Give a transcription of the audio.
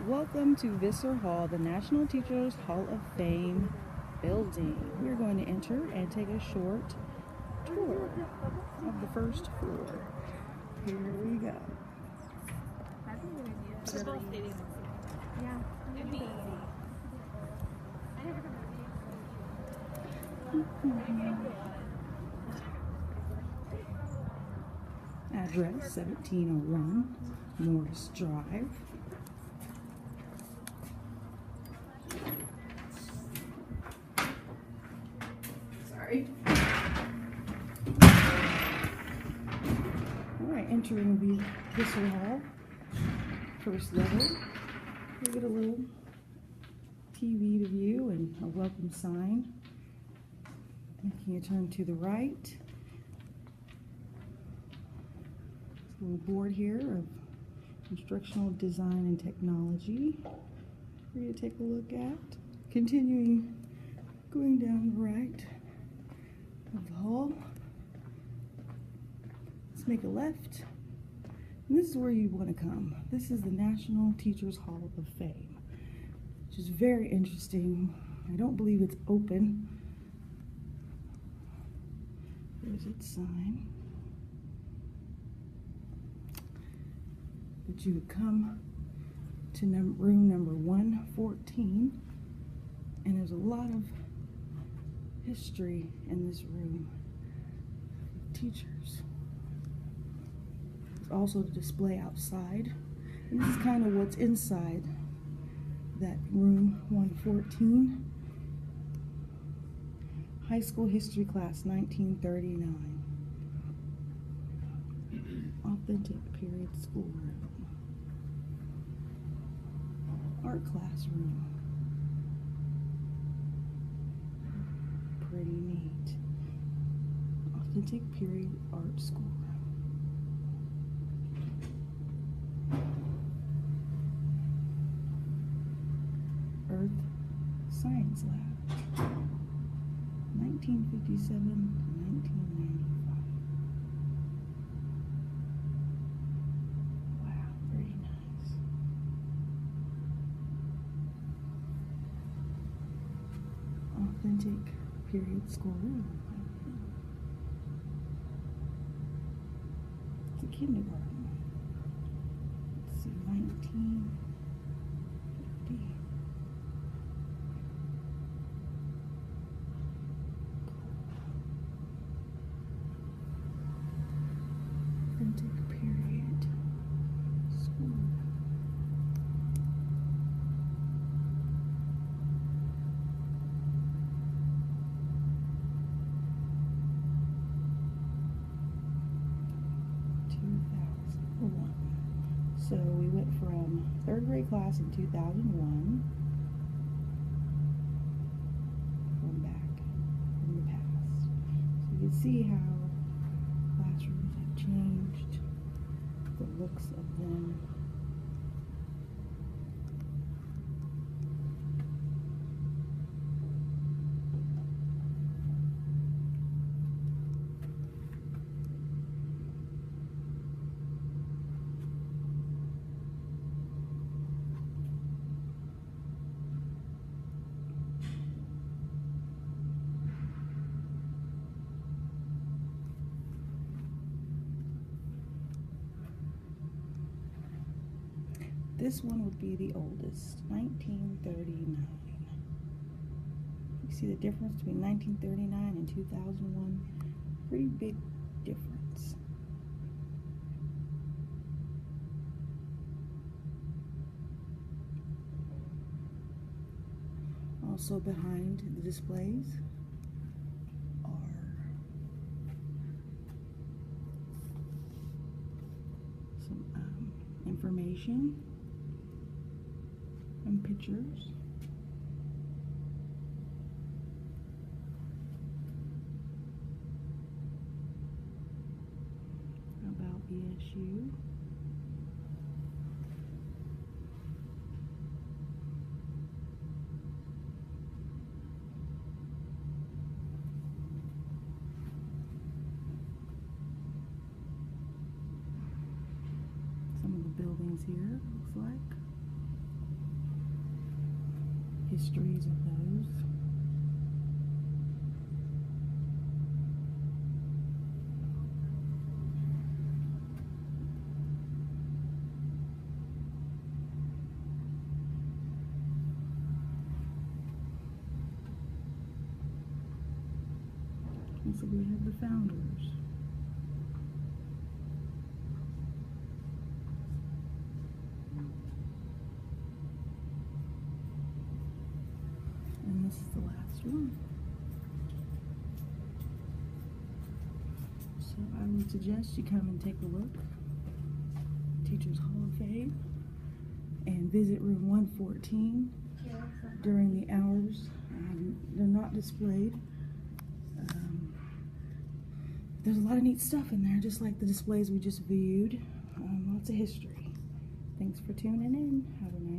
Welcome to Visser Hall, the National Teachers Hall of Fame building. We're going to enter and take a short tour of the first floor. Here we go. Address 1701 Morris Drive. Sorry. Alright, entering the Visser Hall. First level. We get a little TV to view and a welcome sign. Making a turn to the right. A little board here of instructional design and technology for you to take a look at. Continuing, going down the right of the hall. Let's make a left. And this is where you want to come. This is the National Teachers Hall of Fame, which is very interesting. I don't believe it's open. There's its sign. But you would come to room number 114, and there's a lot of history in this room of teachers. There's also the display outside, and this is kind of what's inside that room 114. High school history class, 1939. Authentic period schoolroom. Art classroom. Pretty neat. Authentic period art schoolroom. Earth Science Lab. 1957 to 1995. Wow, very nice. Authentic period schoolroom. It's a kindergarten. Let's see, 1950. Authentic period school. So we went from third grade class in 2001, going back in the past. So you can see how classrooms have changed, the looks of them. This one would be the oldest, 1939. You see the difference between 1939 and 2001? Pretty big difference. Also behind the displays are some information and pictures about ESU. Some of the buildings here, looks like. histories of those. And so we have the founders. And this is the last one. So I would suggest you come and take a look. Teachers Hall of Fame. And visit room 114 during the hours. They're not displayed. There's a lot of neat stuff in there, just like the displays we just viewed. Lots of history. Thanks for tuning in. Have a nice